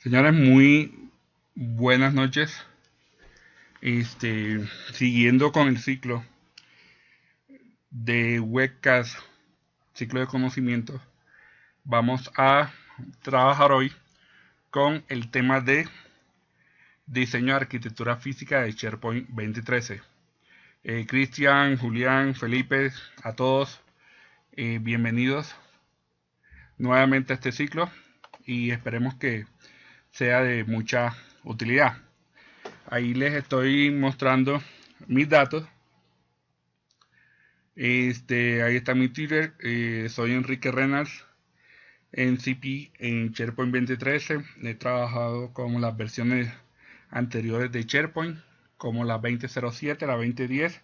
Señores, muy buenas noches. Siguiendo con el ciclo de webcast, ciclo de conocimiento, vamos a trabajar hoy con el tema de diseño de arquitectura física de SharePoint 2013. Cristian, Julián, Felipe, a todos, bienvenidos nuevamente a este ciclo y esperemos que sea de mucha utilidad. Ahí les estoy mostrando mis datos. Ahí está mi Twitter. Soy Enrique Reynolds en CP en SharePoint 2013. He trabajado con las versiones anteriores de SharePoint, como la 2007, la 2010.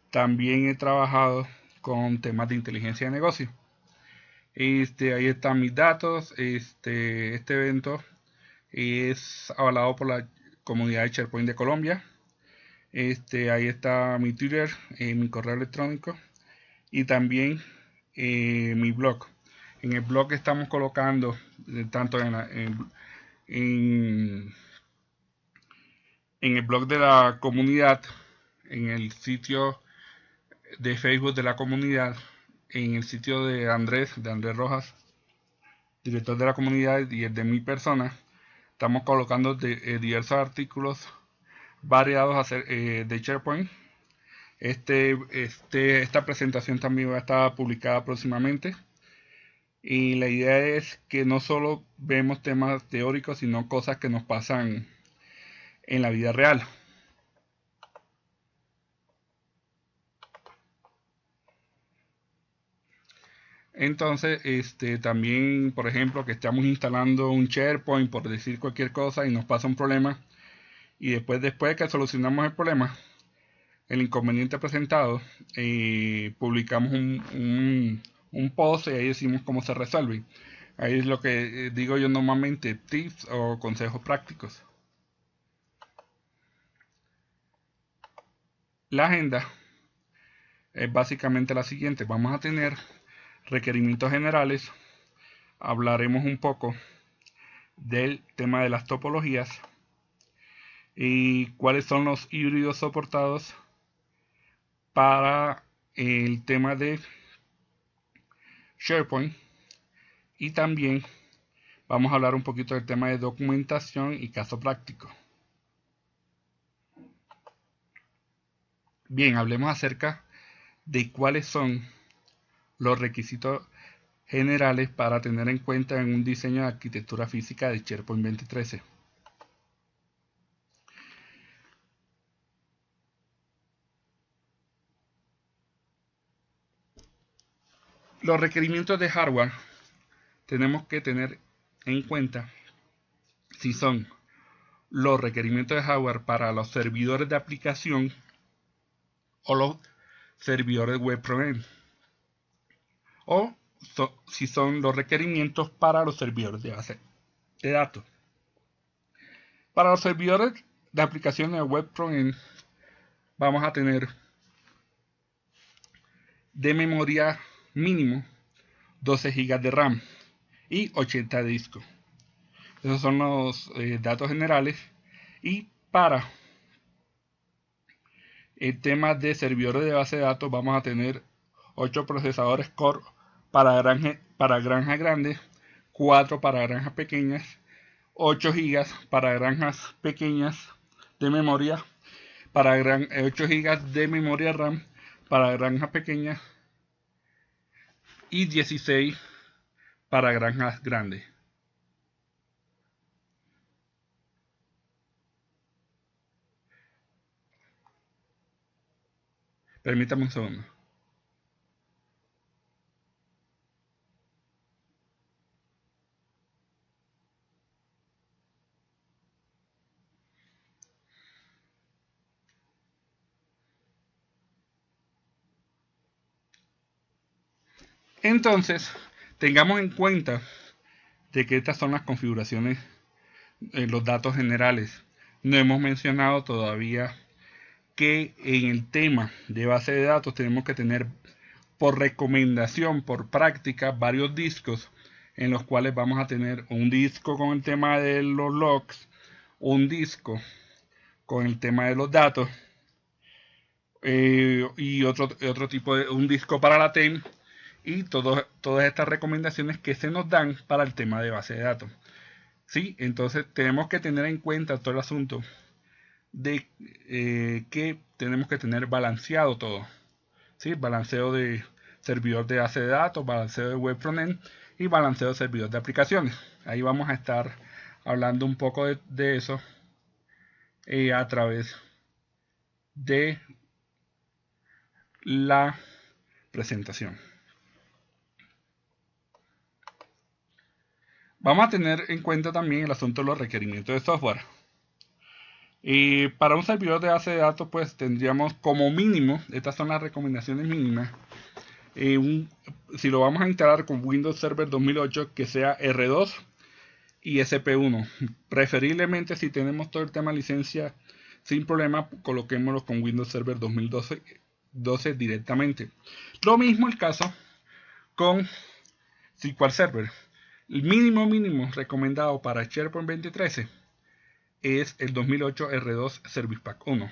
También he trabajado con temas de inteligencia de negocio. Ahí están mis datos. Este evento es avalado por la comunidad de SharePoint de Colombia. Ahí está mi Twitter, mi correo electrónico y también mi blog. En el blog estamos colocando tanto en el blog de la comunidad, en el sitio de Facebook de la comunidad, en el sitio de Andrés Rojas, director de la comunidad, y el de mi persona. Estamos colocando diversos artículos variados de SharePoint. Esta presentación también va a estar publicada próximamente. Y la idea es que no solo vemos temas teóricos, sino cosas que nos pasan en la vida real. Entonces, también, por ejemplo, que estamos instalando un SharePoint, por decir cualquier cosa, y nos pasa un problema, y después que solucionamos el problema, el inconveniente presentado, publicamos un post y ahí decimos cómo se resuelve. Ahí es lo que digo yo normalmente, tips o consejos prácticos. La agenda es básicamente la siguiente. Vamos a tener requerimientos generales. Hablaremos un poco del tema de las topologías y cuáles son los híbridos soportados para el tema de SharePoint. Y también vamos a hablar un poquito del tema de documentación y caso práctico. Bien, hablemos acerca de cuáles son los requisitos generales para tener en cuenta en un diseño de arquitectura física de SharePoint 2013. Los requerimientos de hardware tenemos que tener en cuenta si son los requerimientos de hardware para los servidores de aplicación o los servidores web frontend, o si son los requerimientos para los servidores de base de datos. Para los servidores de aplicaciones web frontend vamos a tener de memoria mínimo 12 GB de RAM y 80 de disco. Esos son los datos generales. Y para el tema de servidores de base de datos vamos a tener 8 procesadores Core para granjas grandes, 4 para granjas pequeñas, 8 GB para granjas pequeñas de memoria, 8 GB de memoria RAM para granjas pequeñas y 16 para granjas grandes. Permítame un segundo. Entonces, tengamos en cuenta de que estas son las configuraciones, los datos generales. No hemos mencionado todavía que en el tema de base de datos tenemos que tener por recomendación, por práctica, varios discos en los cuales vamos a tener un disco con el tema de los logs, un disco con el tema de los datos, y otro tipo de un disco para la TEM, y todas estas recomendaciones que se nos dan para el tema de base de datos. ¿Sí? Entonces tenemos que tener en cuenta todo el asunto de que tenemos que tener balanceado todo. ¿Sí? Balanceo de servidor de base de datos, balanceo de web frontend y balanceo de servidor de aplicaciones. Ahí vamos a estar hablando un poco de eso a través de la presentación. Vamos a tener en cuenta también el asunto de los requerimientos de software. Y para un servidor de base de datos, pues tendríamos como mínimo, estas son las recomendaciones mínimas, si lo vamos a instalar con Windows Server 2008, que sea R2 y SP1. Preferiblemente, si tenemos todo el tema de licencia sin problema, coloquémoslo con Windows Server 2012 directamente. Lo mismo el caso con SQL Server. El mínimo recomendado para SharePoint 2013 es el 2008 R2 Service Pack 1.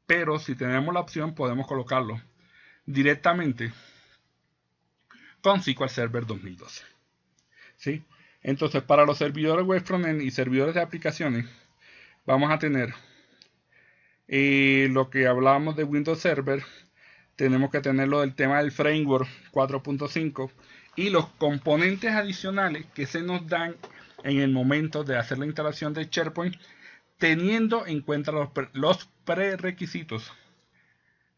Pero si tenemos la opción, podemos colocarlo directamente con SQL Server 2012. ¿Sí? Entonces, para los servidores web frontend y servidores de aplicaciones, vamos a tener lo que hablábamos de Windows Server. Tenemos que tener lo del tema del framework 4.5 y los componentes adicionales que se nos dan en el momento de hacer la instalación de SharePoint, teniendo en cuenta los prerequisitos.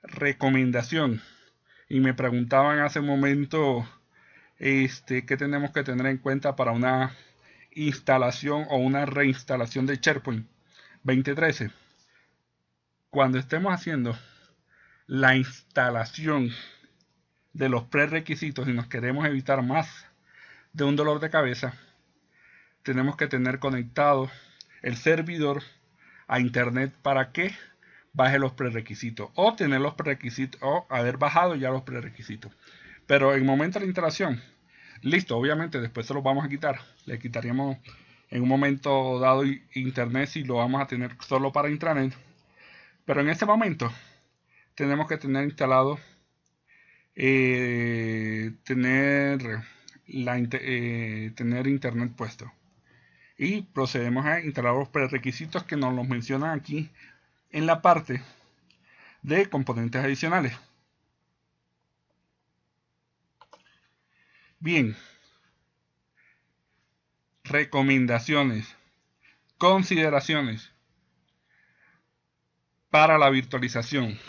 Recomendación. Y me preguntaban hace un momento qué tenemos que tener en cuenta para una instalación o una reinstalación de SharePoint 2013. Cuando estemos haciendo la instalación de los prerequisitos y nos queremos evitar más de un dolor de cabeza, tenemos que tener conectado el servidor a internet para que baje los prerequisitos, o tener los prerequisitos, o haber bajado ya los prerequisitos. Pero en el momento de la instalación, listo, obviamente después se los vamos a quitar. Le quitaríamos en un momento dado internet si lo vamos a tener solo para intranet. Pero en este momento tenemos que tener instalado, tener internet puesto. Y procedemos a instalar los prerequisitos que nos los mencionan aquí en la parte de componentes adicionales. Bien, recomendaciones, consideraciones para la virtualización.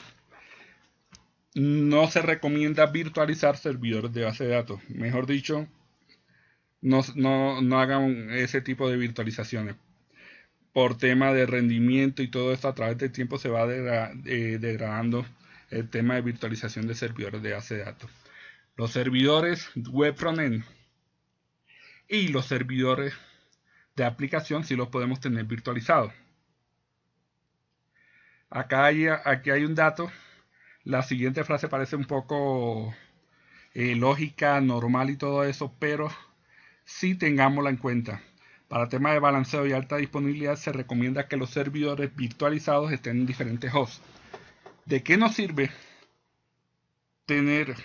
No se recomienda virtualizar servidores de base de datos. Mejor dicho, no hagan ese tipo de virtualizaciones. Por tema de rendimiento y todo esto, a través del tiempo se va degradando el tema de virtualización de servidores de base de datos. Los servidores web frontend y los servidores de aplicación sí los podemos tener virtualizados. Aquí hay un dato. La siguiente frase parece un poco lógica, normal y todo eso, pero sí tengámosla en cuenta. Para temas de balanceo y alta disponibilidad se recomienda que los servidores virtualizados estén en diferentes hosts. ¿De qué nos sirve tener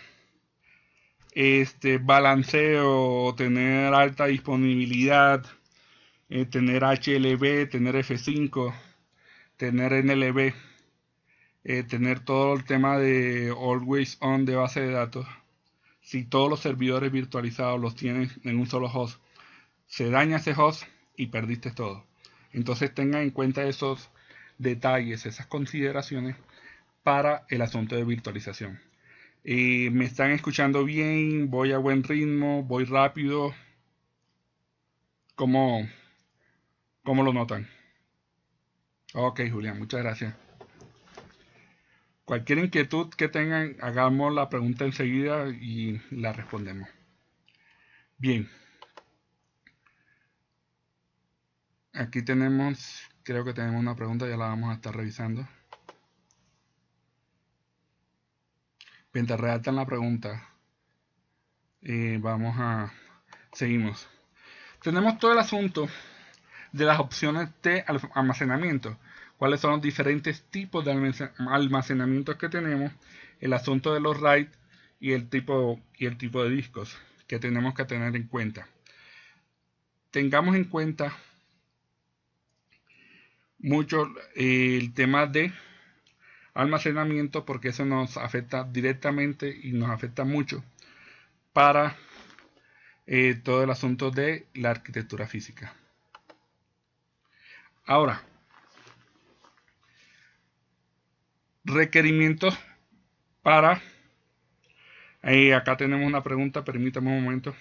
balanceo, tener alta disponibilidad, tener HLB, tener F5, tener NLB, tener todo el tema de Always On de base de datos? Si todos los servidores virtualizados los tienes en un solo host, se daña ese host y perdiste todo. Entonces tengan en cuenta esos detalles, esas consideraciones para el asunto de virtualización. ¿Me están escuchando bien? ¿Voy a buen ritmo? ¿Voy rápido? ¿Cómo lo notan? Ok, Julián, muchas gracias. Cualquier inquietud que tengan, hagamos la pregunta enseguida y la respondemos. Bien. Aquí creo que tenemos una pregunta, ya la vamos a estar revisando. Mientras redactan la pregunta, Seguimos. Tenemos todo el asunto de las opciones de almacenamiento. Cuáles son los diferentes tipos de almacenamiento que tenemos. El asunto de los RAID y el tipo de discos que tenemos que tener en cuenta. Tengamos en cuenta mucho el tema de almacenamiento, porque eso nos afecta directamente y nos afecta mucho para todo el asunto de la arquitectura física. Ahora, requerimientos para... acá tenemos una pregunta, permítame un momento.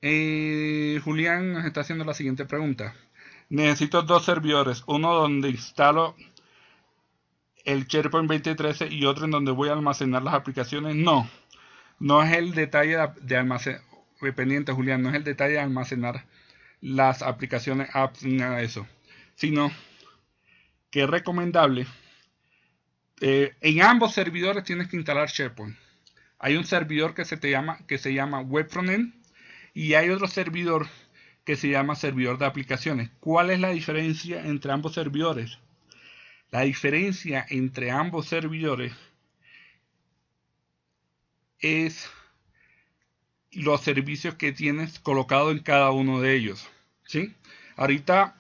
Julián nos está haciendo la siguiente pregunta. Necesito dos servidores, uno donde instalo el SharePoint 2013 y otro en donde voy a almacenar las aplicaciones. No es el detalle de almacenar, pendiente Julián, no es el detalle de almacenar las aplicaciones, apps ni nada de eso, sino que es recomendable, en ambos servidores tienes que instalar SharePoint. Hay un servidor que se llama Web Frontend y hay otro servidor que se llama servidor de aplicaciones. ¿Cuál es la diferencia entre ambos servidores? La diferencia entre ambos servidores es los servicios que tienes colocado en cada uno de ellos, ¿sí? Ahorita,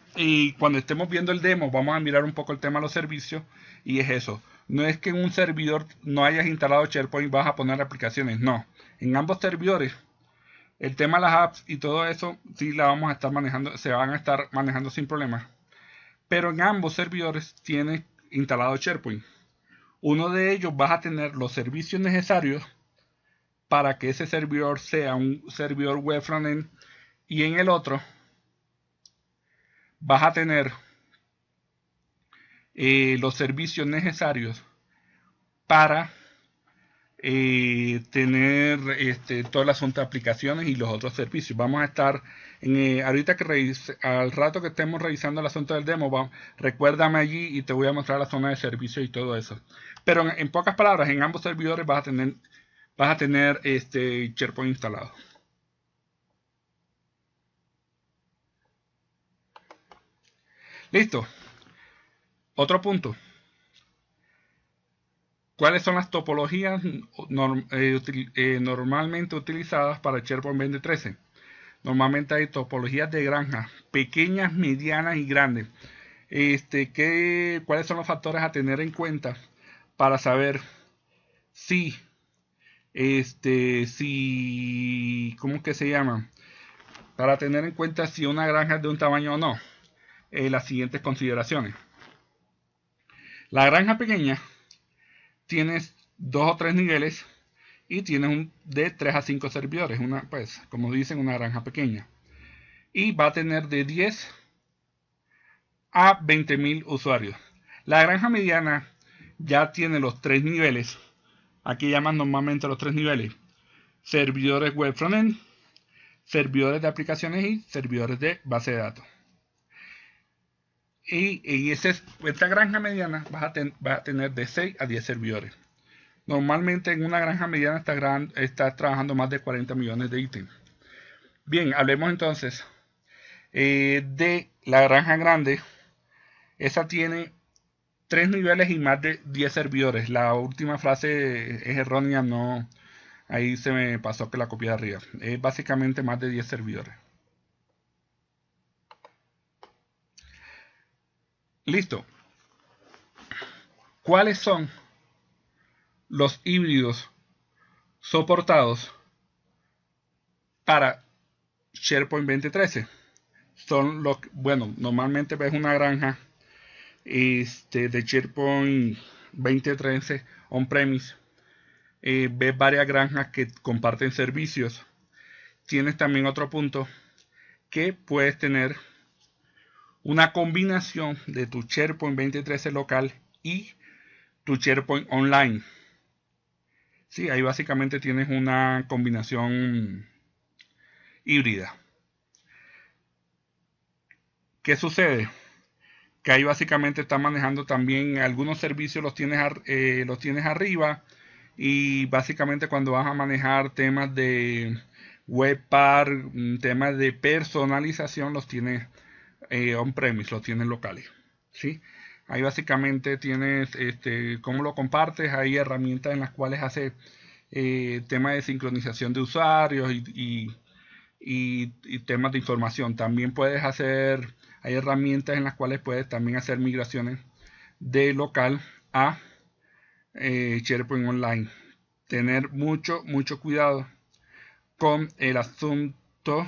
cuando estemos viendo el demo, vamos a mirar un poco el tema de los servicios, y es eso. No es que en un servidor no hayas instalado SharePoint y vas a poner aplicaciones, no. En ambos servidores, el tema de las apps y todo eso, sí la vamos a estar manejando, se van a estar manejando sin problemas. Pero en ambos servidores tienes instalado SharePoint. Uno de ellos vas a tener los servicios necesarios para que ese servidor sea un servidor web frontend, y en el otro vas a tener los servicios necesarios para tener todo el asunto de aplicaciones y los otros servicios. Vamos a estar ahorita al rato que estemos revisando el asunto del demo, recuérdame allí y te voy a mostrar la zona de servicio y todo eso. Pero en pocas palabras, en ambos servidores vas a tener SharePoint instalado. Listo. Otro punto. ¿Cuáles son las topologías normalmente utilizadas para SharePoint 2013? Normalmente hay topologías de granja, pequeñas, medianas y grandes. ¿Cuáles son los factores a tener en cuenta para saber ¿cómo que se llama? Para tener en cuenta si una granja es de un tamaño o no. Las siguientes consideraciones. La granja pequeña tienes 2 o 3 niveles y tienes de 3 a 5 servidores, pues como dicen, una granja pequeña, y va a tener de 10 a 20.000 usuarios. La granja mediana ya tiene los 3 niveles. Aquí llaman normalmente los 3 niveles: servidores web frontend, servidores de aplicaciones y servidores de base de datos. Y en esta granja mediana va a tener de 6 a 10 servidores. Normalmente en una granja mediana está trabajando más de 40 millones de ítems. Bien, hablemos entonces de la granja grande. Esa tiene 3 niveles y más de 10 servidores. La última frase es errónea, no. Ahí se me pasó que la copié de arriba. Es básicamente más de 10 servidores. Listo. ¿Cuáles son los híbridos soportados para SharePoint 2013? Son normalmente ves una granja de SharePoint 2013 on-premise. Ves varias granjas que comparten servicios. Tienes también otro punto, que puedes tener una combinación de tu SharePoint 2013 local y tu SharePoint online. Sí, ahí básicamente tienes una combinación híbrida. ¿Qué sucede? Que ahí básicamente está manejando también algunos servicios, los tienes arriba, y básicamente cuando vas a manejar temas de Webpack, temas de personalización, los tienes on-premise, los tienes locales, ¿sí? Ahí básicamente tienes cómo lo compartes, hay herramientas en las cuales hace temas de sincronización de usuarios y temas de información. También puedes hacer, hay herramientas en las cuales puedes también hacer migraciones de local a SharePoint Online. Tener mucho cuidado con el asunto.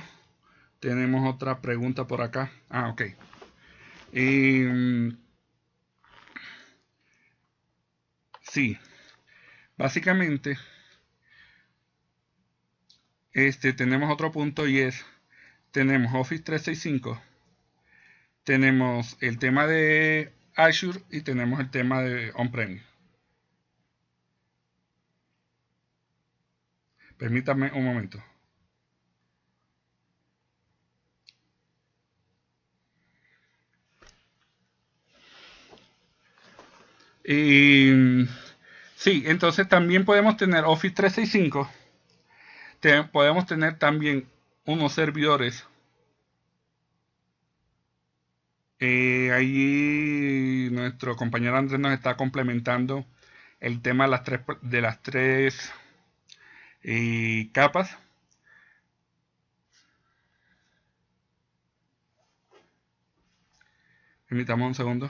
Tenemos otra pregunta por acá. Ok. Sí, básicamente tenemos otro punto y es, tenemos Office 365, tenemos el tema de Azure y tenemos el tema de on-premise. Permítame un momento. Sí, entonces también podemos tener Office 365. Podemos tener también unos servidores. Ahí nuestro compañero Andrés nos está complementando el tema de las tres capas. Permítame un segundo.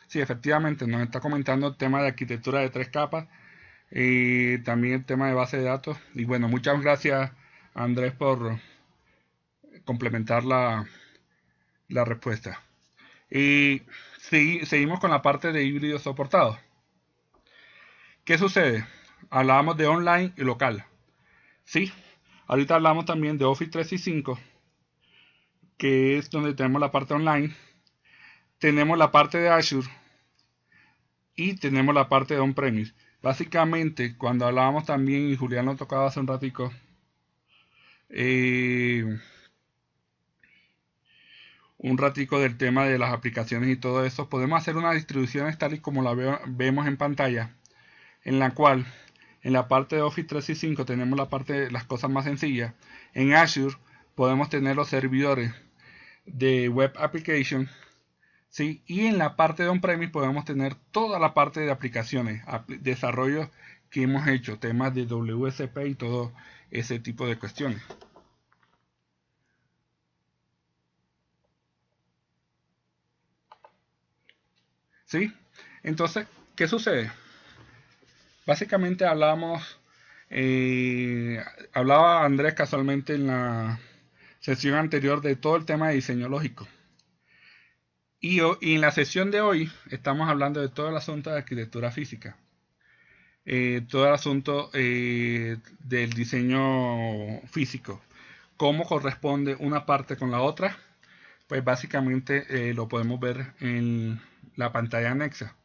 Sí, efectivamente, nos está comentando el tema de arquitectura de tres capas y también el tema de base de datos. Y bueno, muchas gracias Andrés por complementar la respuesta. Y seguimos con la parte de híbrido soportado. ¿Qué sucede? Hablábamos de online y local. Sí, ahorita hablamos también de Office 365, que es donde tenemos la parte online. Tenemos la parte de Azure y tenemos la parte de on-premise. Básicamente, cuando hablábamos también, y Julián lo tocaba hace un ratico, un ratico del tema de las aplicaciones y todo eso, podemos hacer una distribución tal y como la vemos en pantalla, en la cual en la parte de Office 365 tenemos la parte de las cosas más sencillas. En Azure podemos tener los servidores de Web Application, ¿sí? Y en la parte de on-premise podemos tener toda la parte de aplicaciones, desarrollos que hemos hecho, temas de WSP y todo ese tipo de cuestiones. ¿Sí? Entonces, ¿qué sucede? Básicamente hablaba Andrés casualmente en la sesión anterior de todo el tema de diseño lógico. Y en la sesión de hoy estamos hablando de todo el asunto de arquitectura física. Todo el asunto del diseño físico. Cómo corresponde una parte con la otra. Pues básicamente lo podemos ver en la pantalla anexa.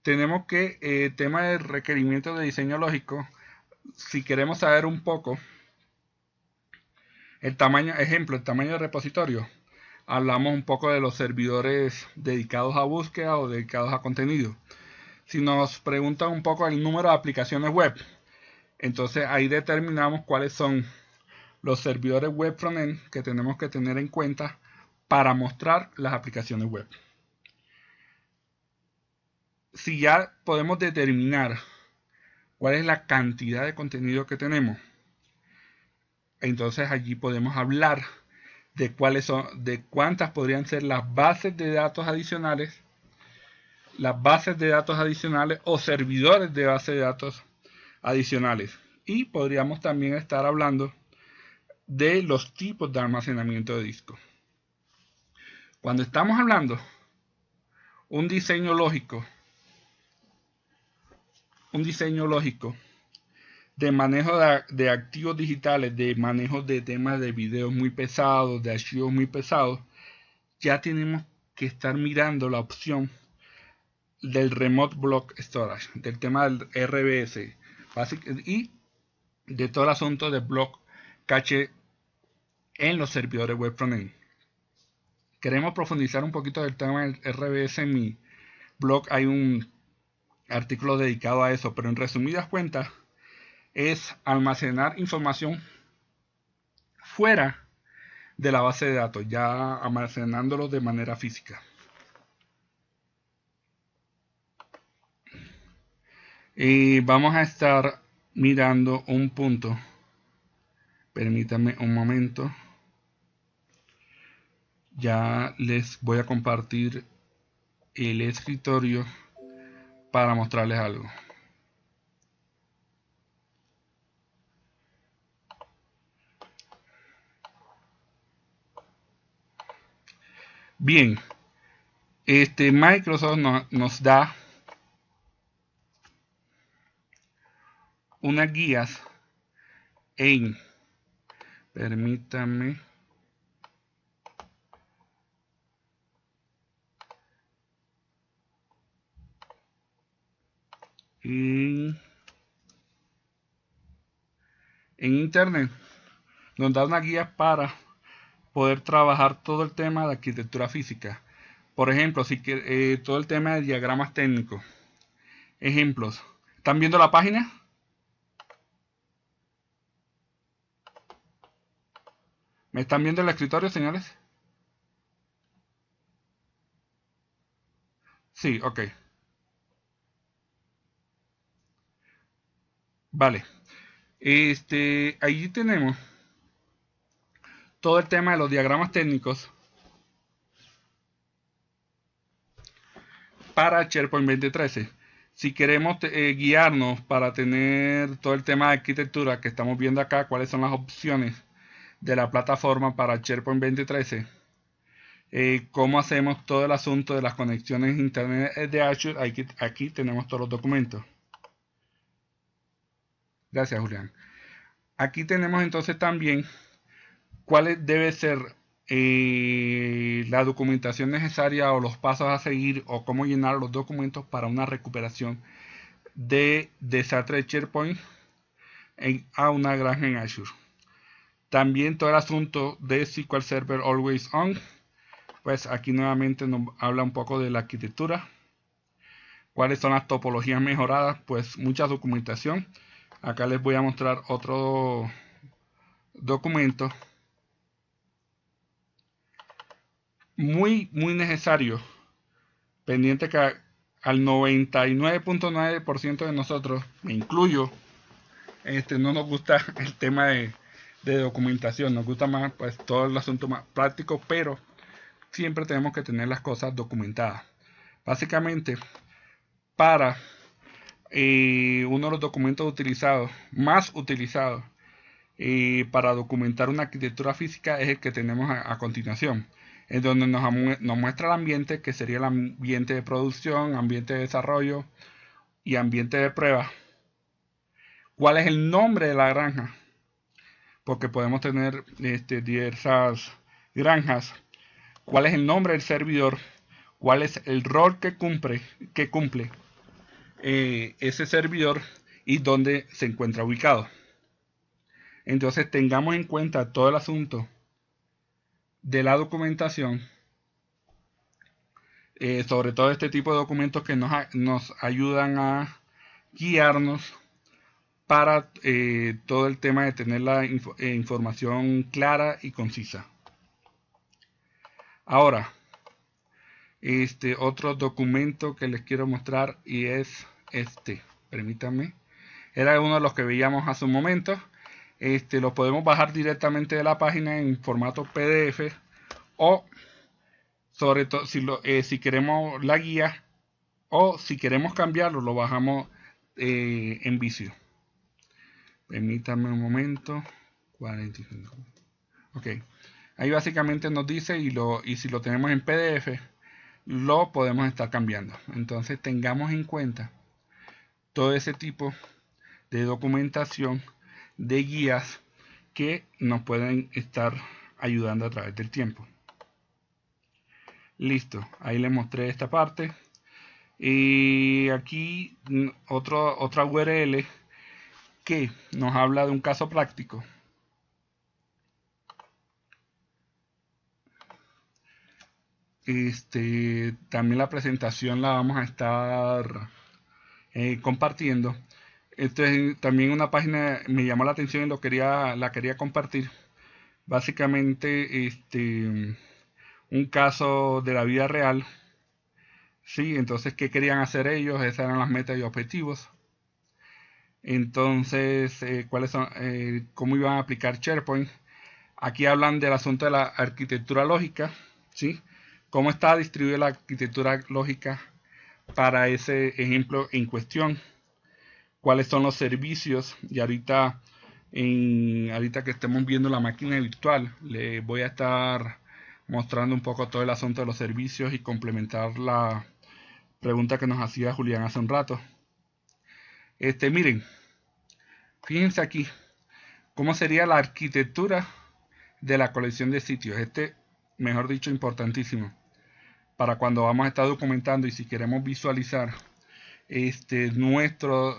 Tenemos que tema de requerimientos de diseño lógico. Si queremos saber un poco el tamaño, ejemplo, el tamaño de repositorio, hablamos un poco de los servidores dedicados a búsqueda o dedicados a contenido. Si nos preguntan un poco el número de aplicaciones web, entonces ahí determinamos cuáles son los servidores web frontend que tenemos que tener en cuenta para mostrar las aplicaciones web. Si ya podemos determinar cuál es la cantidad de contenido que tenemos, entonces allí podemos hablar de cuántas podrían ser las bases de datos adicionales, o servidores de base de datos adicionales. Y podríamos también estar hablando de los tipos de almacenamiento de disco. Cuando estamos hablando un diseño lógico de manejo de activos digitales, de manejo de temas de videos muy pesados, de archivos muy pesados, ya tenemos que estar mirando la opción del Remote Block Storage, del tema del RBS y de todo el asunto de block cache en los servidores web frontend. Queremos profundizar un poquito del tema del RBS. En mi blog hay un artículos dedicados a eso, pero en resumidas cuentas es almacenar información fuera de la base de datos, ya almacenándolo de manera física. Y vamos a estar mirando un punto. Permítanme un momento. Ya les voy a compartir el escritorio para mostrarles algo. Bien, Microsoft nos da unas guías en, permítanme, en internet. Nos da una guía para poder trabajar todo el tema de arquitectura física. Por ejemplo, si todo el tema de diagramas técnicos. Ejemplos. ¿Están viendo la página? ¿Me están viendo el escritorio, señores? Sí, ok. Vale. Allí tenemos todo el tema de los diagramas técnicos para SharePoint 2013. Si queremos guiarnos para tener todo el tema de arquitectura que estamos viendo acá, cuáles son las opciones de la plataforma para SharePoint 2013, cómo hacemos todo el asunto de las conexiones internet de Azure, aquí tenemos todos los documentos. Gracias, Julián. Aquí tenemos entonces también cuál debe ser la documentación necesaria o los pasos a seguir o cómo llenar los documentos para una recuperación de desastre de SharePoint a una granja en Azure. También todo el asunto de SQL Server Always On. Pues aquí nuevamente nos habla un poco de la arquitectura. ¿Cuáles son las topologías mejoradas? Pues mucha documentación. Acá les voy a mostrar otro documento muy necesario, pendiente que al 99.9% de nosotros, me incluyo, no nos gusta el tema de documentación, nos gusta más pues todo el asunto más práctico, pero siempre tenemos que tener las cosas documentadas. Básicamente, para uno de los documentos utilizados, más utilizados para documentar una arquitectura física es el que tenemos a continuación, en donde nos muestra el ambiente, que sería el ambiente de producción, ambiente de desarrollo y ambiente de prueba. ¿Cuál es el nombre de la granja? Porque podemos tener diversas granjas. ¿Cuál es el nombre del servidor? ¿Cuál es el rol que cumple ese servidor y dónde se encuentra ubicado? Entonces tengamos en cuenta todo el asunto de la documentación, sobre todo este tipo de documentos que nos ayudan a guiarnos para todo el tema de tener la información clara y concisa. Ahora, otro documento que les quiero mostrar y es permítanme, era uno de los que veíamos hace un momento. Lo podemos bajar directamente de la página en formato PDF o sobre todo si queremos la guía o si queremos cambiarlo lo bajamos en vicio. Permítame un momento. 45. Ok. Ahí básicamente nos dice y si lo tenemos en PDF lo podemos estar cambiando. Entonces tengamos en cuenta todo ese tipo de documentación, de guías que nos pueden estar ayudando a través del tiempo. Listo, ahí les mostré esta parte. Y aquí otra URL que nos habla de un caso práctico. También la presentación la vamos a estar compartiendo. Entonces, también una página me llamó la atención y la quería compartir. Básicamente, un caso de la vida real. Sí, entonces, ¿qué querían hacer ellos? Esas eran las metas y objetivos. Entonces, ¿cuáles son? ¿Cómo iban a aplicar SharePoint? Aquí hablan del asunto de la arquitectura lógica, ¿sí? ¿Cómo está distribuida la arquitectura lógica para ese ejemplo en cuestión? ¿Cuáles son los servicios? Y ahorita que estemos viendo la máquina virtual, le voy a estar mostrando un poco todo el asunto de los servicios y complementar la pregunta que nos hacía Julián hace un rato. Miren, fíjense aquí, ¿cómo sería la arquitectura de la colección de sitios? Mejor dicho, importantísimo. Para cuando vamos a estar documentando y si queremos visualizar nuestras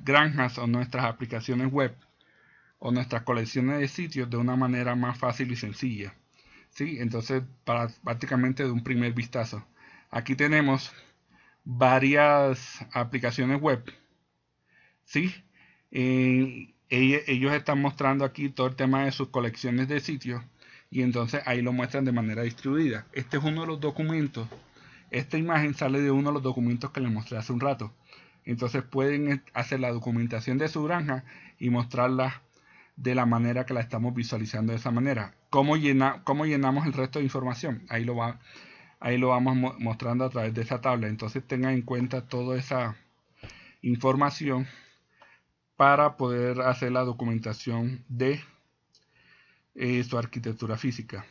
granjas o nuestras aplicaciones web o nuestras colecciones de sitios de una manera más fácil y sencilla. ¿Sí? Entonces, prácticamente de un primer vistazo. Aquí tenemos varias aplicaciones web. ¿Sí? Ellos están mostrando aquí todo el tema de sus colecciones de sitios y entonces ahí lo muestran de manera distribuida. Este es uno de los documentos. Esta imagen sale de uno de los documentos que les mostré hace un rato. Entonces pueden hacer la documentación de su granja y mostrarla de la manera que la estamos visualizando de esa manera. ¿Cómo llenamos el resto de información? Ahí lo vamos mostrando a través de esa tabla. Entonces tengan en cuenta toda esa información para poder hacer la documentación de su arquitectura física.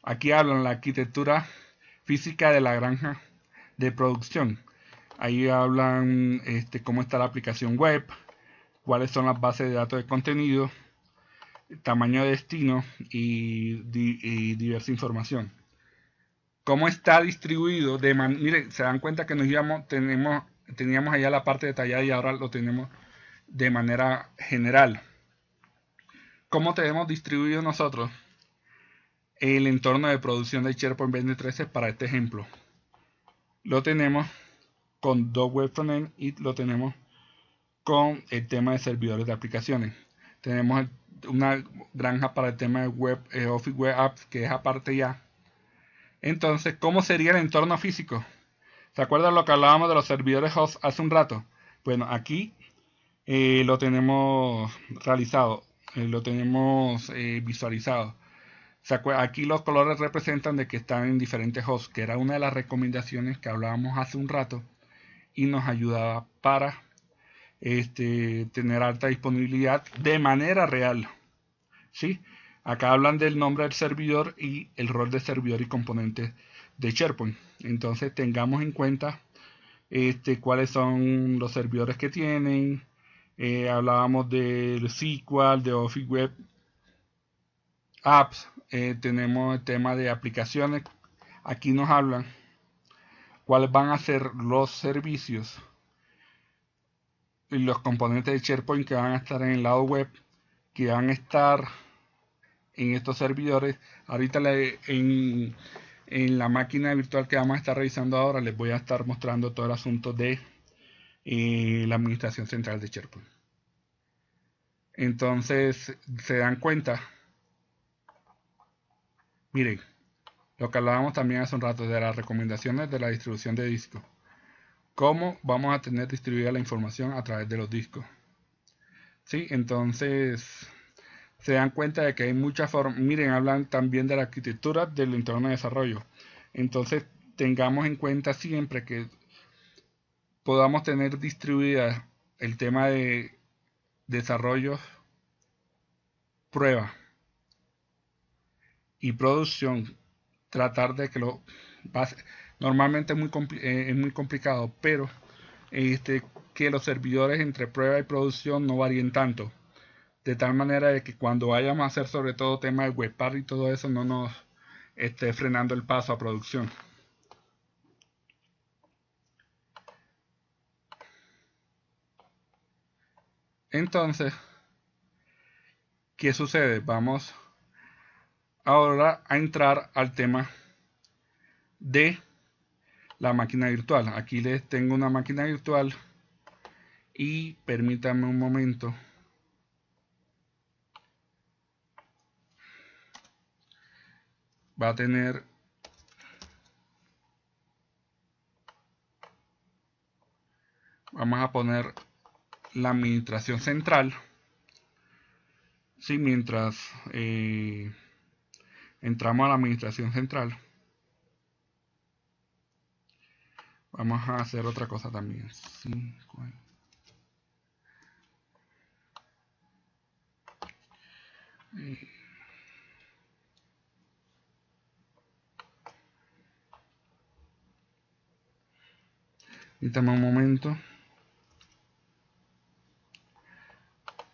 Aquí hablan la arquitectura física de la granja de producción. Ahí hablan cómo está la aplicación web, cuáles son las bases de datos de contenido, tamaño de destino y diversa información. Cómo está distribuido, miren, se dan cuenta que teníamos allá la parte detallada y ahora lo tenemos de manera general. ¿Cómo tenemos distribuido nosotros el entorno de producción de SharePoint 2013 para este ejemplo? Lo tenemos con dos web frontend y lo tenemos con el tema de servidores de aplicaciones. Tenemos una granja para el tema de Office Web Apps, que es aparte ya. Entonces, ¿cómo sería el entorno físico? ¿Se acuerdan lo que hablábamos de los servidores host hace un rato? Bueno, aquí lo tenemos realizado, lo tenemos visualizado. Aquí los colores representan de que están en diferentes hosts, que era una de las recomendaciones que hablábamos hace un rato y nos ayudaba para tener alta disponibilidad de manera real. ¿Sí? Acá hablan del nombre del servidor y el rol de servidor y componentes de SharePoint. Entonces tengamos en cuenta cuáles son los servidores que tienen. Hablábamos del SQL, de Office Web Apps. Tenemos el tema de aplicaciones. Aquí nos hablan cuáles van a ser los servicios y los componentes de SharePoint que van a estar en el lado web, que van a estar en estos servidores. Ahorita en la máquina virtual que vamos a estar revisando ahora les voy a estar mostrando todo el asunto de la administración central de SharePoint. Entonces, se dan cuenta, miren, lo que hablábamos también hace un rato de las recomendaciones de la distribución de discos. Cómo vamos a tener distribuida la información a través de los discos. ¿Sí? Entonces, se dan cuenta de que hay muchas formas. Miren, hablan también de la arquitectura del entorno de desarrollo. Entonces, tengamos en cuenta siempre que podamos tener distribuida el tema de desarrollo, prueba y producción. Tratar de que normalmente es muy complicado, pero que los servidores entre prueba y producción no varíen tanto, de tal manera de que cuando vayamos a hacer sobre todo tema de webpack y todo eso no nos esté frenando el paso a producción. Entonces, ¿qué sucede? Vamos ahora a entrar al tema de la máquina virtual. Aquí les tengo una máquina virtual y permítanme un momento. Va a tener vamos a poner la administración central. Sí, mientras entramos a la administración central, vamos a hacer otra cosa también. 5. Dame un momento.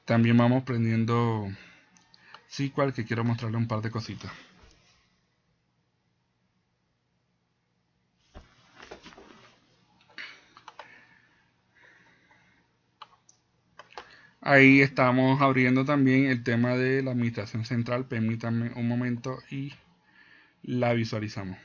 También vamos prendiendo SQL, que quiero mostrarle un par de cositas. Ahí estamos abriendo también el tema de la administración central. Permítanme un momento y la visualizamos.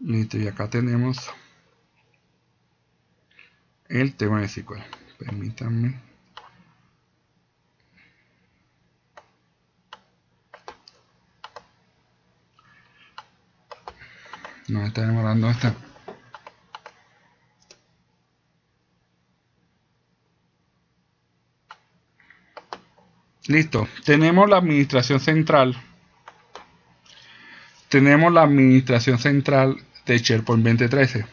Listo, y acá tenemos el tema de SQL. Permítanme. Nos está demorando esta. Listo, tenemos la administración central. Tenemos la administración central de SharePoint 2013.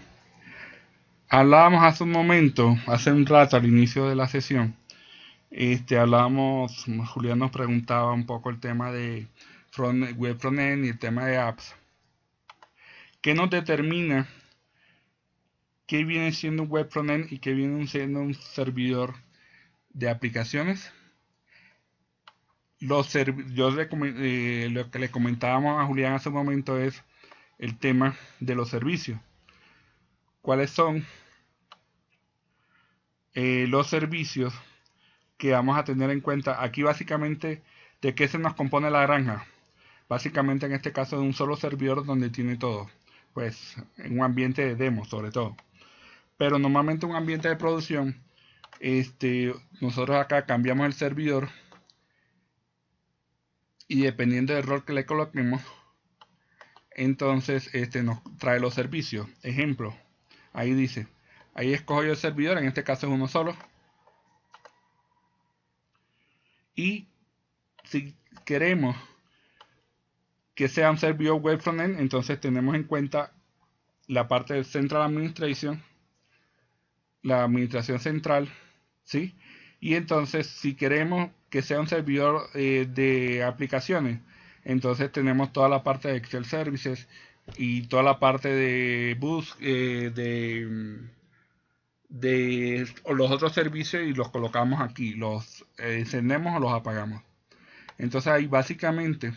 Hablábamos hace un momento, hace un rato al inicio de la sesión, hablábamos, Julián nos preguntaba un poco el tema de web frontend y el tema de apps. ¿Qué nos determina qué viene siendo un web frontend y qué viene siendo un servidor de aplicaciones? Lo que le comentábamos a Julián hace un momento es el tema de los servicios. ¿Cuáles son los servicios que vamos a tener en cuenta? Aquí básicamente, ¿de qué se nos compone la granja? Básicamente en este caso de un solo servidor donde tiene todo. Pues en un ambiente de demo sobre todo. Pero normalmente un ambiente de producción, nosotros acá cambiamos el servidor y dependiendo del rol que le coloquemos, entonces nos trae los servicios. Ejemplo, ahí dice, ahí escojo yo el servidor, en este caso es uno solo. Y si queremos que sea un servidor web frontend, entonces tenemos en cuenta la parte del Central Administration, la administración central, ¿sí? Y entonces si queremos que sea un servidor de aplicaciones, entonces tenemos toda la parte de Excel Services y toda la parte de de los otros servicios y los colocamos aquí, los encendemos o los apagamos. Entonces ahí básicamente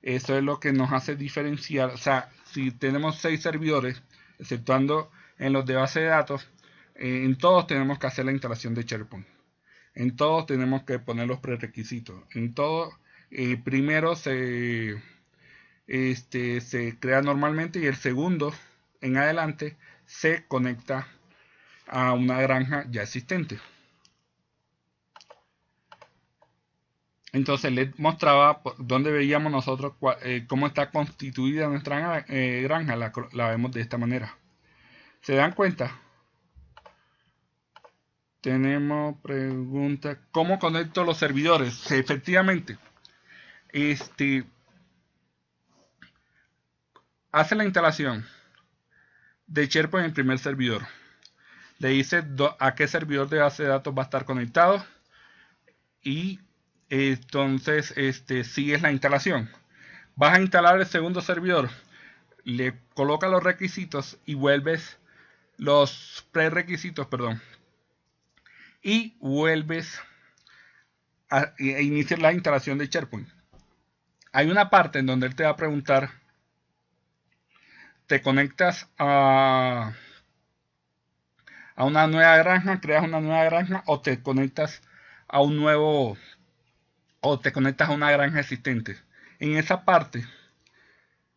eso es lo que nos hace diferenciar. O sea, si tenemos 6 servidores, exceptuando en los de base de datos, en todos tenemos que hacer la instalación de SharePoint. En todos tenemos que poner los prerequisitos. En todos primero se crea normalmente y el segundo en adelante se conecta a una granja ya existente. Entonces les mostraba dónde veíamos nosotros cómo está constituida nuestra granja. La vemos de esta manera. ¿Se dan cuenta? Tenemos pregunta. ¿Cómo conecto los servidores? Efectivamente. Hace la instalación de SharePoint en el primer servidor. Le dice a qué servidor de base de datos va a estar conectado y entonces sigues la instalación. Vas a instalar el segundo servidor, le colocas los requisitos y vuelves los prerequisitos, perdón, y vuelves a iniciar la instalación de SharePoint. Hay una parte en donde él te va a preguntar, te conectas a una nueva granja, creas una nueva granja o te conectas a un nuevo o te conectas a una granja existente. En esa parte,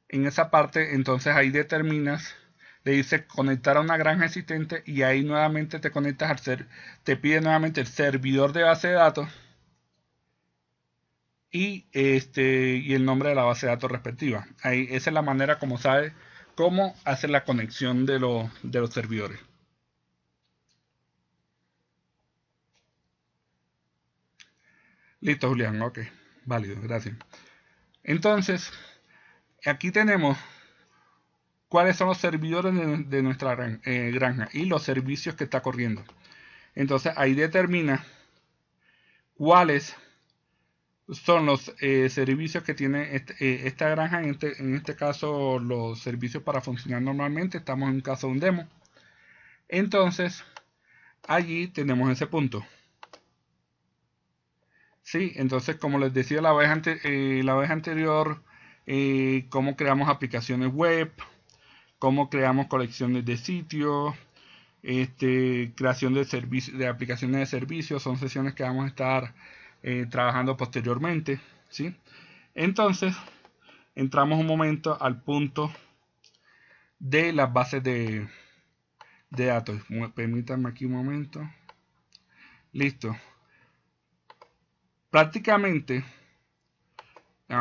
entonces ahí determinas, le dice conectar a una granja existente y ahí nuevamente te conectas te pide nuevamente el servidor de base de datos y el nombre de la base de datos respectiva. Ahí esa es la manera como sabe cómo hacer la conexión de los servidores. Listo, Julián, ok, válido, gracias. Entonces, aquí tenemos cuáles son los servidores de nuestra granja y los servicios que está corriendo. Entonces ahí determina cuáles son los servicios que tiene esta granja. En este caso, los servicios para funcionar normalmente. Estamos en un caso de un demo. Entonces, allí tenemos ese punto. Sí, entonces como les decía la vez anterior, cómo creamos aplicaciones web, cómo creamos colecciones de sitios, creación de aplicaciones de servicios, son sesiones que vamos a estar trabajando posteriormente, ¿sí? Entonces, entramos un momento al punto de las bases de datos. Permítanme aquí un momento. Listo. Prácticamente, me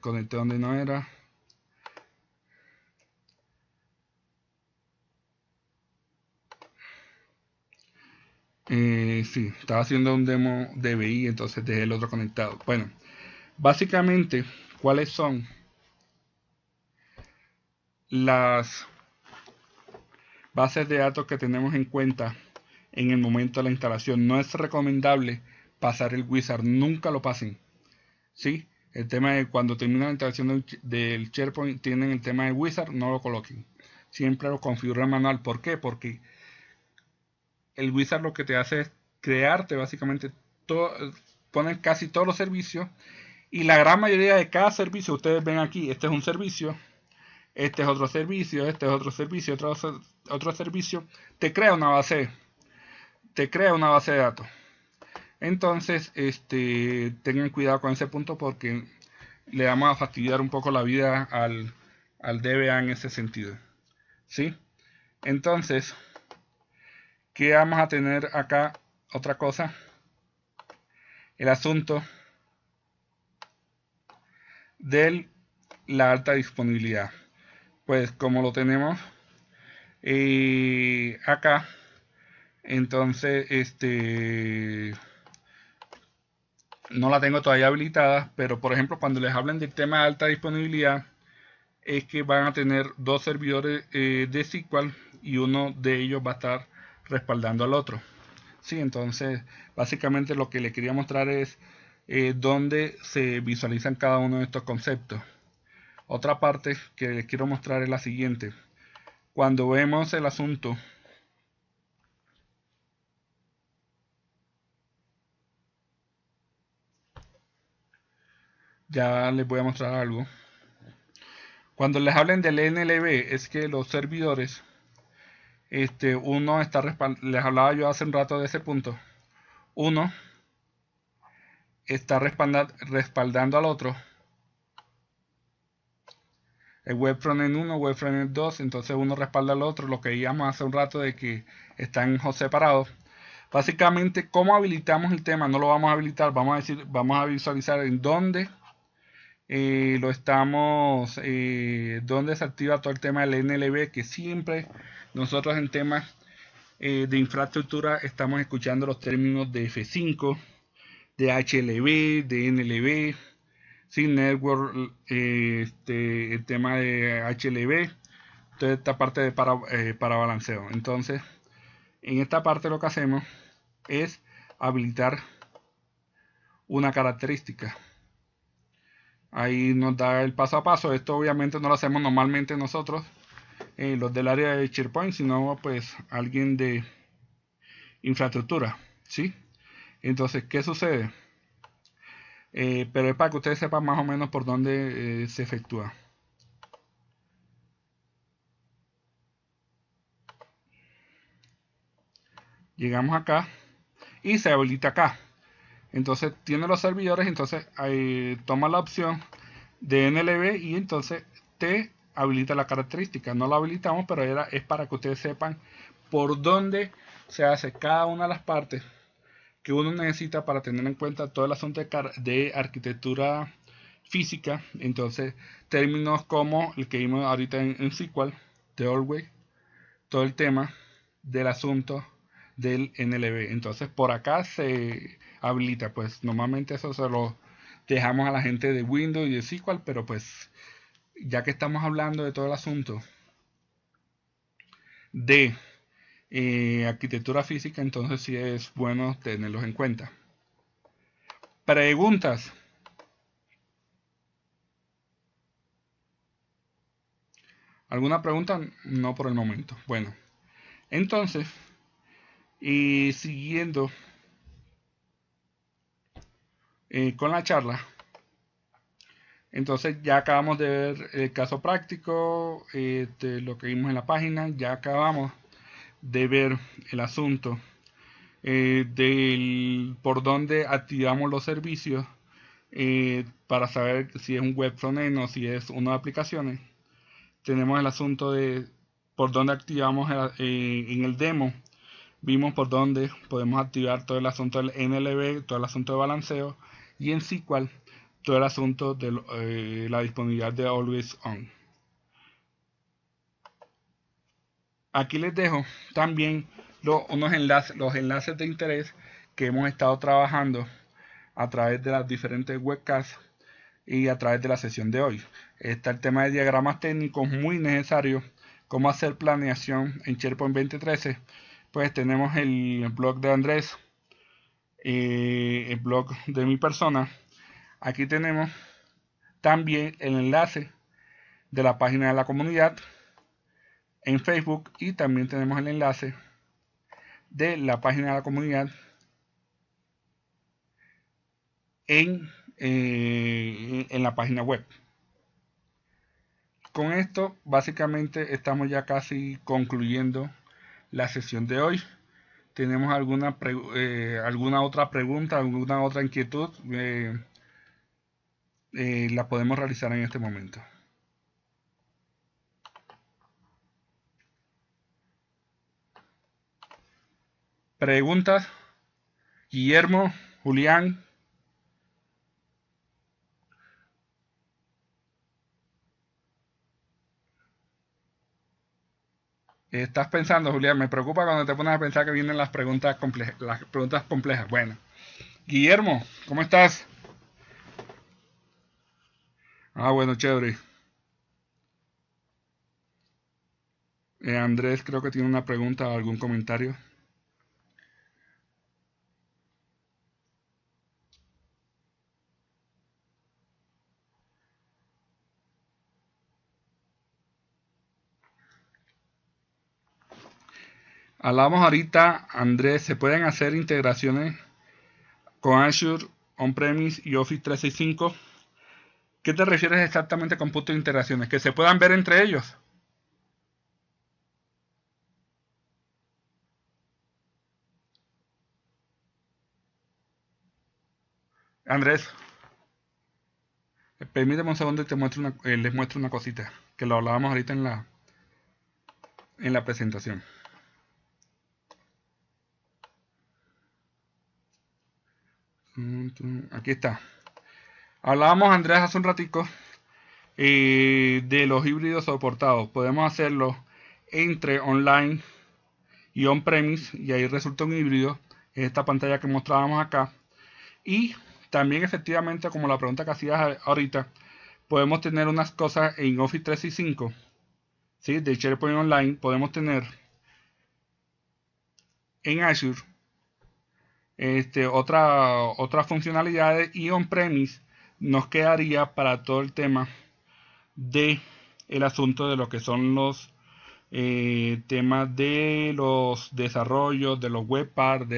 conecté donde no era. Sí, estaba haciendo un demo de BI, entonces dejé el otro conectado. Bueno, básicamente, ¿cuáles son las bases de datos que tenemos en cuenta en el momento de la instalación? No es recomendable pasar el wizard, nunca lo pasen. ¿Sí? El tema de cuando terminan la instalación del SharePoint, tienen el tema de wizard, no lo coloquen. Siempre lo configuran manual. ¿Por qué? Porque el wizard lo que te hace es crearte básicamente poner casi todos los servicios y la gran mayoría de cada servicio, ustedes ven aquí, este es un servicio, este es otro servicio, este es otro servicio, otro servicio, te crea una base de datos. Entonces, tengan cuidado con ese punto porque le vamos a fastidiar un poco la vida al DBA en ese sentido. ¿Sí? Entonces, ¿qué vamos a tener acá? Otra cosa, el asunto de la alta disponibilidad. Pues como lo tenemos acá, entonces no la tengo todavía habilitada, pero por ejemplo cuando les hablen del tema de alta disponibilidad es que van a tener dos servidores de SQL y uno de ellos va a estar respaldando al otro. Sí, entonces básicamente lo que les quería mostrar es dónde se visualizan cada uno de estos conceptos. Otra parte que les quiero mostrar es la siguiente. Cuando vemos el asunto ya les voy a mostrar algo. Cuando les hablen del NLB es que los servidores uno está les hablaba yo hace un rato de ese punto. Uno está respaldando al otro. El web frontend 1, web frontend 2, entonces uno respalda al otro, lo que veíamos hace un rato de que están separados. Básicamente, ¿cómo habilitamos el tema? No lo vamos a habilitar, vamos a visualizar en dónde lo estamos, dónde se activa todo el tema del NLB, que siempre nosotros en temas de infraestructura estamos escuchando los términos de F5, de HLB, de NLB, sin network, el tema de HLB, toda esta parte de para balanceo. Entonces, en esta parte lo que hacemos es habilitar una característica. Ahí nos da el paso a paso. Esto obviamente no lo hacemos normalmente nosotros, los del área de SharePoint, sino pues alguien de infraestructura, ¿sí? Entonces, ¿qué sucede? Pero es para que ustedes sepan más o menos por dónde se efectúa. Llegamos acá y se habilita acá. Entonces tiene los servidores, entonces toma la opción de NLB y entonces te habilita la característica. No la habilitamos, pero es para que ustedes sepan por dónde se hace cada una de las partes que uno necesita para tener en cuenta todo el asunto de arquitectura física. Entonces, términos como el que vimos ahorita en SQL, de Always, todo el tema del asunto del NLB. Entonces, por acá se habilita, pues normalmente eso se lo dejamos a la gente de Windows y de SQL, pero pues ya que estamos hablando de todo el asunto de arquitectura física, entonces sí es bueno tenerlos en cuenta. Preguntas. ¿Alguna pregunta? No por el momento. Bueno, entonces, y siguiendo con la charla, entonces ya acabamos de ver el caso práctico de lo que vimos en la página, ya acabamos de ver el asunto del por dónde activamos los servicios para saber si es un web frontend o si es una de aplicaciones. Tenemos el asunto de por dónde activamos en el demo. Vimos por dónde podemos activar todo el asunto del NLB, todo el asunto de balanceo y en SQL todo el asunto de la disponibilidad de Always On. Aquí les dejo también los enlaces de interés que hemos estado trabajando a través de las diferentes webcasts y a través de la sesión de hoy. Está el tema de diagramas técnicos muy necesario, cómo hacer planeación en SharePoint 2013. Pues tenemos el blog de Andrés, el blog de mi persona. Aquí tenemos también el enlace de la página de la comunidad en Facebook y también tenemos el enlace de la página de la comunidad en la página web. Con esto básicamente estamos ya casi concluyendo la sesión de hoy. ¿Tenemos alguna otra pregunta, alguna otra inquietud? La podemos realizar en este momento. ¿Preguntas? Guillermo, Julián. Estás pensando, Julián, me preocupa cuando te pones a pensar que vienen las preguntas complejas. Las preguntas complejas. Bueno, Guillermo, ¿cómo estás? Ah, bueno, chévere. Andrés creo que tiene una pregunta o algún comentario. Hablamos ahorita, Andrés, se pueden hacer integraciones con Azure On-Premise y Office 365. ¿Qué te refieres exactamente con puntos de integraciones? ¿Que se puedan ver entre ellos? Andrés, permíteme un segundo y les muestro una cosita, que lo hablábamos ahorita en la presentación. Aquí está. Hablábamos, Andrés, hace un ratico de los híbridos soportados. Podemos hacerlo entre online y on-premise y ahí resulta un híbrido. En esta pantalla que mostrábamos acá. Y también efectivamente, como la pregunta que hacías ahorita, podemos tener unas cosas en Office 365, ¿sí? De SharePoint Online. Podemos tener en Azure Otras funcionalidades, y on-premise nos quedaría para todo el tema de el asunto de lo que son los temas de los desarrollos, de los web parts,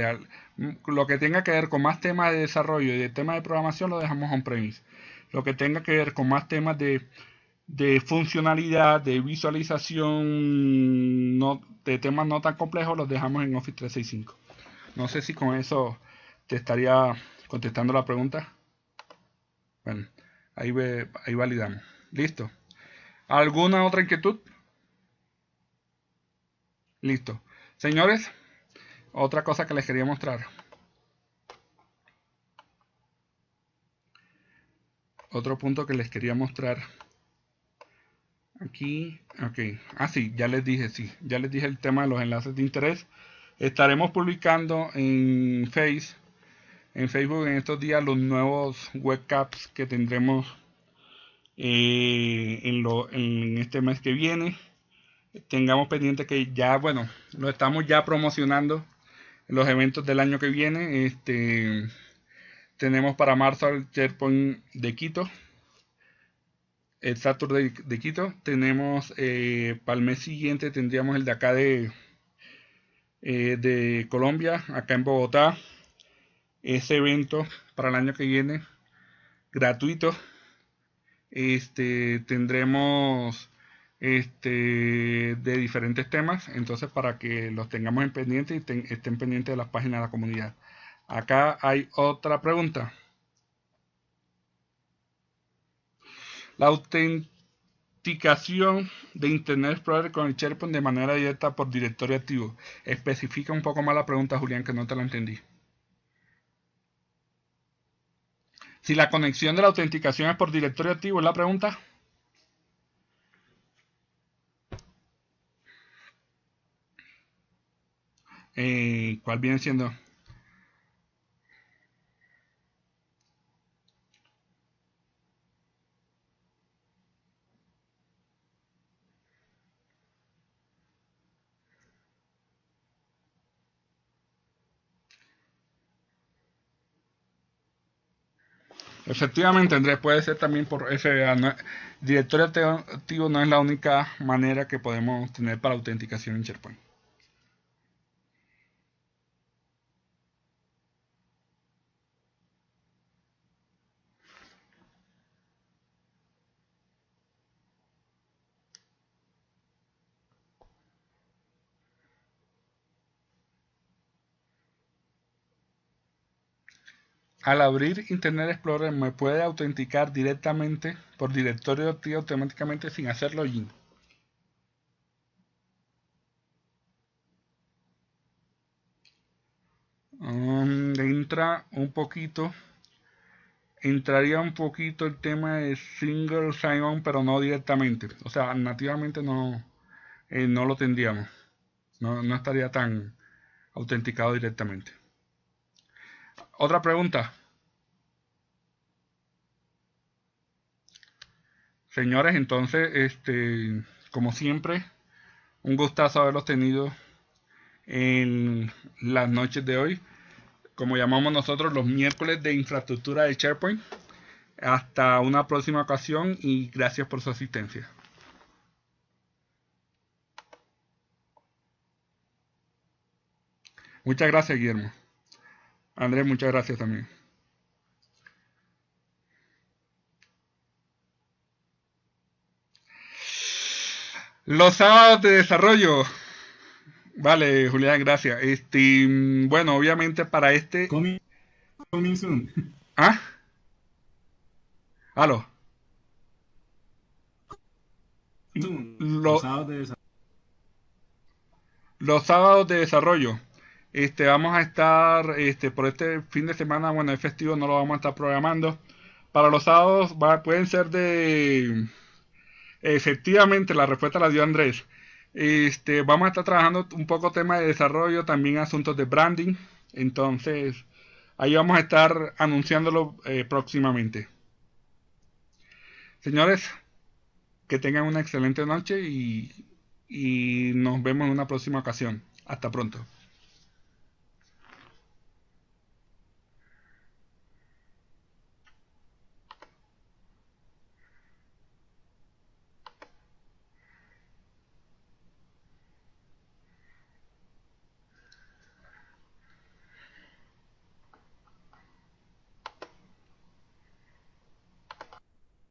lo que tenga que ver con más temas de desarrollo y de temas de programación lo dejamos on-premise. Lo que tenga que ver con más temas de funcionalidad, de visualización, de temas no tan complejos, los dejamos en Office 365. No sé si con eso te estaría contestando la pregunta. Bueno, ahí validamos. Listo. ¿Alguna otra inquietud? Listo. Señores, otra cosa que les quería mostrar. Otro punto que les quería mostrar. Aquí, ok. Sí, ya les dije, sí. Ya les dije el tema de los enlaces de interés. Estaremos publicando en Facebook en estos días los nuevos webcaps que tendremos en este mes que viene. Tengamos pendiente que ya, bueno, lo estamos ya promocionando en los eventos del año que viene. Tenemos para marzo el SharePoint de Quito, el Saturday de Quito. Tenemos para el mes siguiente tendríamos el de acá de Colombia, acá en Bogotá. Ese evento para el año que viene, gratuito. Tendremos de diferentes temas, entonces para que los tengamos en pendiente y estén pendientes de las páginas de la comunidad. Acá hay otra pregunta. La autenticación de Internet Explorer con el SharePoint de manera directa por directorio activo. Especifica un poco más la pregunta, Julián, que no te la entendí. Si la conexión de la autenticación es por directorio activo, ¿es la pregunta? ¿Cuál viene siendo? Efectivamente, Andrés, puede ser también por FBA. Directorio activo no es la única manera que podemos tener para autenticación en SharePoint. Al abrir Internet Explorer me puede autenticar directamente por directorio activo automáticamente sin hacer login. Entraría un poquito el tema de single sign-on, pero no directamente. O sea, nativamente no lo tendríamos. No estaría tan autenticado directamente. Otra pregunta. Señores, entonces, como siempre, un gustazo haberlos tenido en las noches de hoy, como llamamos nosotros los miércoles de infraestructura de SharePoint. Hasta una próxima ocasión y gracias por su asistencia. Muchas gracias, Guillermo. Andrés, muchas gracias también. Los sábados de desarrollo. Vale, Julián, gracias. Bueno, obviamente para Coming soon. ¿Ah? ¿Aló? Soon. Los Lo- sábados de los sábados de desarrollo. Vamos a estar, por este fin de semana, bueno, es festivo, no lo vamos a estar programando. Para los sábados pueden ser efectivamente, la respuesta la dio Andrés. Vamos a estar trabajando un poco tema de desarrollo, también asuntos de branding. Entonces, ahí vamos a estar anunciándolo próximamente. Señores, que tengan una excelente noche y nos vemos en una próxima ocasión. Hasta pronto.